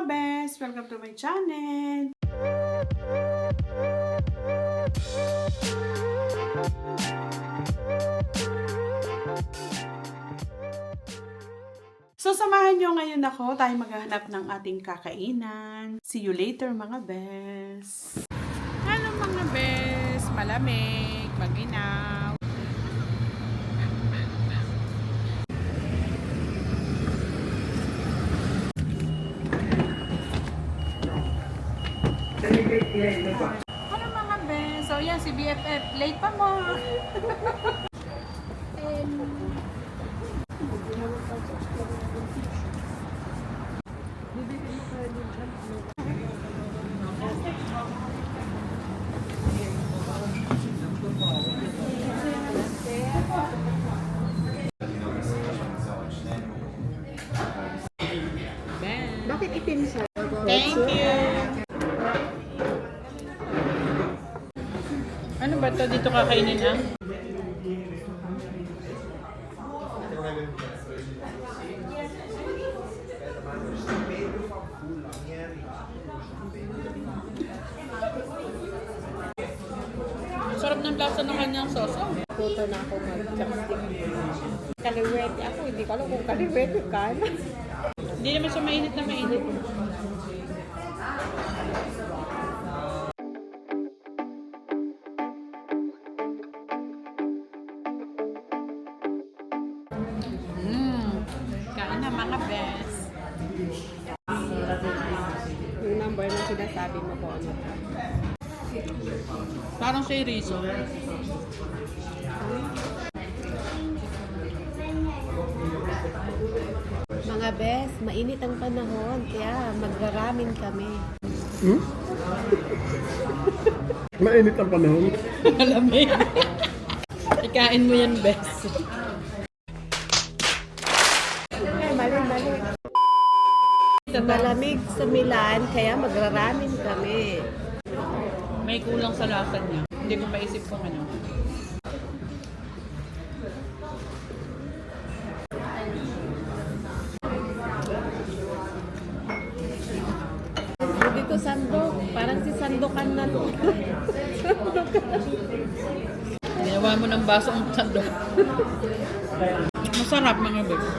mga best! Welcome to my channel! So, samahan nyo ngayon ako. Tayo maghahanap ng ating kakainan. See you later mga best! Hello mga best! Malamig, maginaw. Ano mga bes? So yan, si BFF. Late pa mo. Bakit itim siya? Thank you. Ano ba to dito kakainin ah? Sarap ng lasa ng kanyang sauce. Tuto na ako mag-chopstick. Kaliwete ako, hindi ko alam kung kaliwete ka na. Hindi naman siya mainit na mainit. Kain na mga best. Yung number na sinasabi mo ko ano. Parang siya riso. Mga best, mainit ang panahon, kaya magraramin kami. Mainit ang panahon. Malamig. Ikain mo yan, best. Mali. Malamig sa Milan, kaya magraramin kami. May kulang sa lasa niya. Hindi ko maisip kung ano. Dito sandok, parang si sandokan na to. Ginawa mo ng baso ang sandok. Masarap mga best.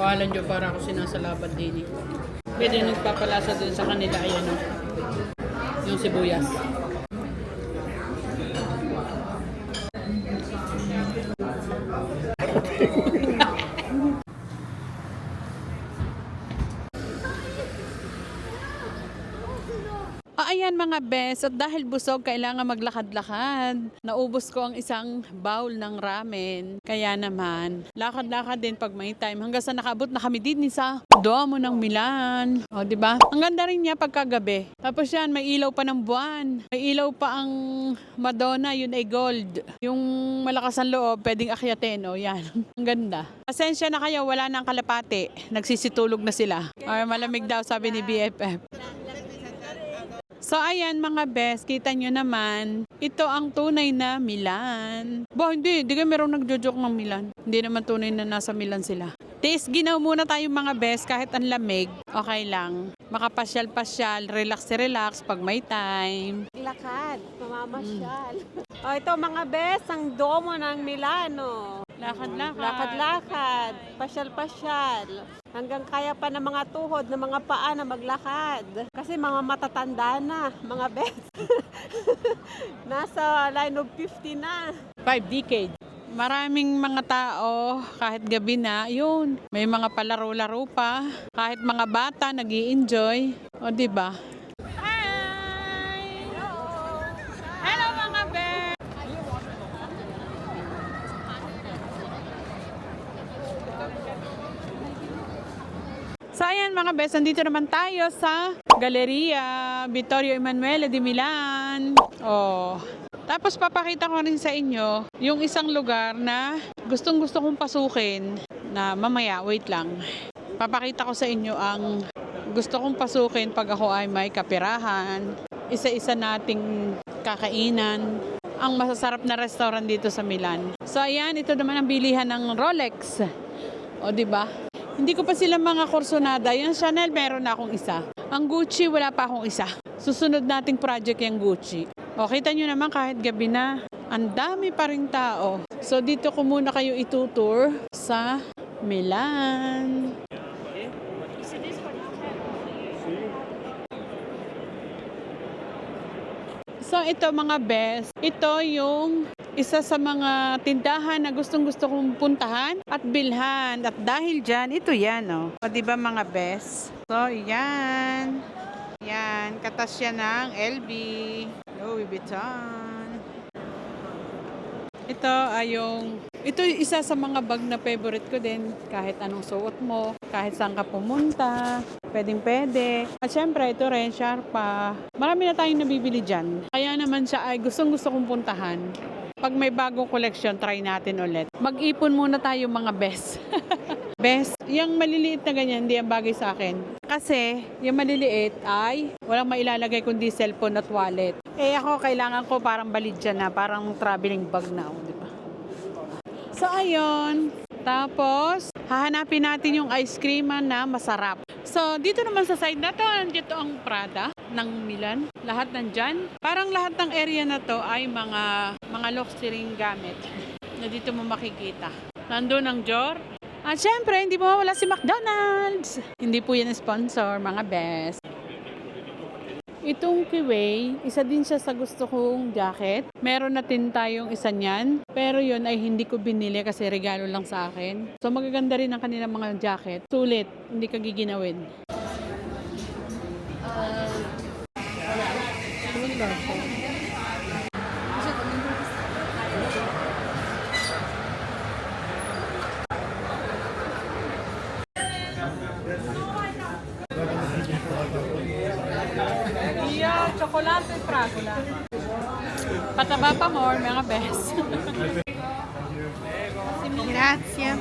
Walan dyo para ako sinasalabat din eh. Pwede nagpapalasa din sa kanila ayan o. Yung sibuyas. Ayan mga bes, at dahil busog, kailangan maglakad-lakad. Naubos ko ang isang bowl ng ramen. Kaya naman, lakad-lakad din pag may time. Hanggang sa nakaabot na kami din sa Duomo ng Milan. O, diba? Ang ganda rin niya pagkagabi. Tapos yan, may ilaw pa ng buwan. May ilaw pa ang Madonna, yun ay gold. Yung malakas ang loob, pwedeng akyatin. O, yan. Ang ganda. Pasensya na kayo, wala na ang kalapate. Nagsisitulog na sila. Ay, malamig daw, sabi ni BFF. So ayan mga best, kita nyo naman, ito ang tunay na Milan. Hindi kayo merong nagjo-joke ng Milan. Hindi naman tunay na nasa Milan sila. Taste ginaw muna tayo mga best, kahit ang lamig, okay lang. Makapasyal-pasyal, relax pag may time. Lakad, mamamasyal. Ito mga best, ang Duomo ng Milano. Lakad-lakad, pasyal-pasyal. Hanggang kaya pa ng mga tuhod, ng mga paa na maglakad. Kasi mga matatanda na, mga best. Nasa line of 50 na. 5 decades. Maraming mga tao, kahit gabi na, yun. May mga palaro-laro pa. Kahit mga bata, nag-i-enjoy. O, diba? Hi! Hello mga best! ayan mga bes, nandito naman tayo sa Galleria Vittorio Emanuele di Milan. Oh. Tapos papakita ko rin sa inyo yung isang lugar na gustong-gusto kong pasukin na mamaya, wait lang. Papakita ko sa inyo ang gusto kong pasukin pag ako ay may kapirahan. Isa-isa nating kakainan. Ang masasarap na restaurant dito sa Milan. So ayan, ito naman ang bilihan ng Rolex. O di ba? Hindi ko pa sila mga Corsonada. Yung Chanel meron na akong isa. Ang Gucci wala pa akong isa. Susunod nating project yung Gucci. O kita nyo naman kahit gabi na, ang dami pa ring tao. So dito ko muna kayo itutour sa Milan. So ito mga best, ito yung isa sa mga tindahan na gustong-gusto kong puntahan at bilhan. At dahil dyan, ito yan o. O diba mga best? So yan. Yan, katas yan ng LV, Louis Vuitton. Ito ay ito yung isa sa mga bag na favorite ko din. Kahit anong suot mo, kahit saan ka pumunta, pwedeng-pwede. At syempre, ito rin, Sharpa. Marami na tayong nabibili dyan. Kaya naman siya ay gustong-gusto kong puntahan. Pag may bagong collection, try natin ulit. Mag-ipon muna tayo mga best. Best, yung maliliit na ganyan, hindi ang bagay sa akin. Kasi, yung maliliit ay walang mailalagay kundi cellphone at wallet. Eh ako, kailangan ko parang balid dyan na, parang traveling bag na ako, di ba? So, ayun. Tapos, hahanapin natin yung ice cream na masarap. So, dito naman sa side na to, dito ang Prada ng Milan. Lahat nandyan. Parang lahat ng area na to ay mga luxury gamit na dito mo makikita. Nandun ang Dior. At syempre, hindi mo mawala si McDonald's. Hindi po yan sponsor, mga best. Itong Kiway, isa din siya sa gusto kong jacket. Meron na din tayong isa niyan. Pero yun ay hindi ko binili kasi regalo lang sa akin. So magaganda rin ang kanilang mga jacket. Sulit, hindi ka giginawin. Yeah, chocolate fragola. Pataba pa more, mga best. Grazie.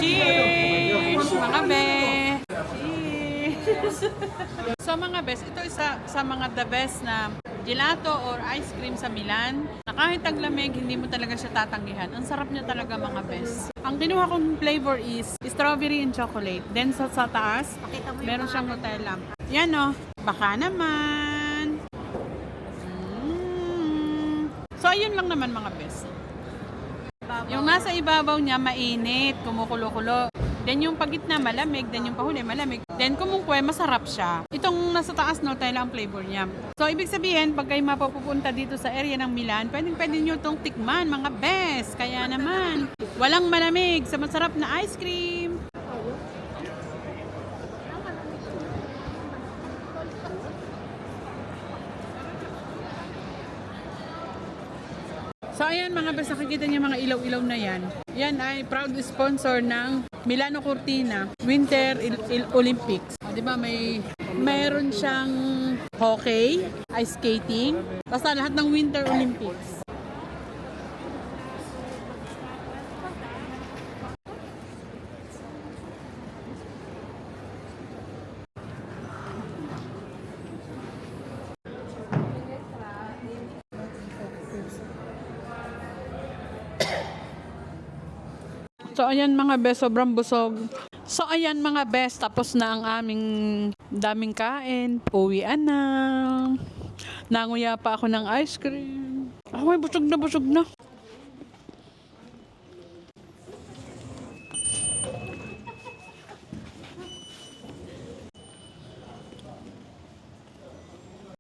Cheers! Mga best! Cheers! So mga best, ito isa sa mga the best na gelato or ice cream sa Milan na kahit taglamig, hindi mo talaga siya tatanggihan. Ang sarap niya talaga mga best. Ang kinuha kong flavor is strawberry and chocolate. Then sa taas, meron siyang Nutella. Yan o, baka naman. So ayun lang naman mga best. Yung nasa ibabaw niya mainit, kumukulo-kulo. Then yung pagitna malamig, then yung pahuli malamig. Then kumungkwe, masarap siya. Itong nasa taas Nutella ang flavor niya. So ibig sabihin, pag kayo mapupunta dito sa area ng Milan, pwede nyo itong tikman mga best. Kaya naman, walang malamig sa masarap na ice cream. So ayan mga best, nakikita niyo mga ilaw-ilaw na yan. Yan ay proud sponsor ng Milano Cortina Winter Olympics. O, diba mayroon siyang hockey, ice skating, basta lahat ng Winter Olympics. So ayan mga best, sobrang busog. So ayan mga best, tapos na ang aming daming kain. Uwian na. Nanguya pa ako ng ice cream. Ay, busog na busog na.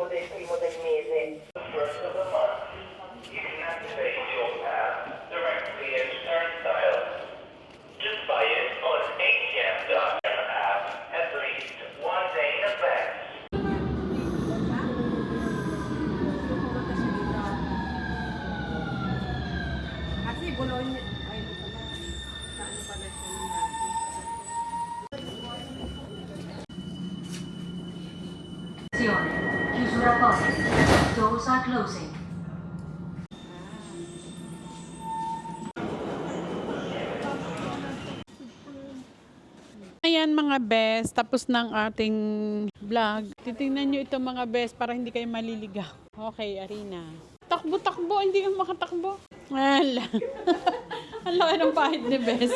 Primo del mese. First of the month, you can activate your app directly in Turnstile. Just buy it on ATM.com app at least one day in advance. Kasi Bologna, ay, ito pala. Saan pala siya yung natin? go. Doors are closing. Ayan mga best, tapos ng ating vlog. Titingnan nyo ito mga best para hindi kayo maliligaw. Okay, Arina. Takbo-takbo, hindi ka makatakbo. Ala. Ang laki ng pahid ni Bes.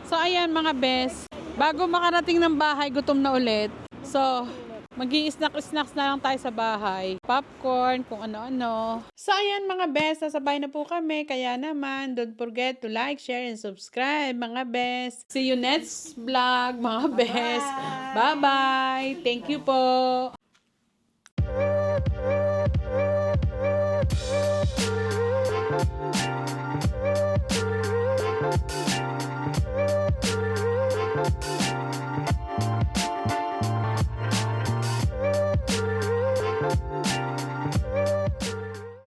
So ayan mga best, bago makarating ng bahay, gutom na ulit. So, mag-i-snacks na lang tayo sa bahay. Popcorn, kung ano-ano. So, ayan mga best, sasabay na po kami. Kaya naman, don't forget to like, share, and subscribe mga best. See you next vlog mga best. Bye-bye. Thank you po.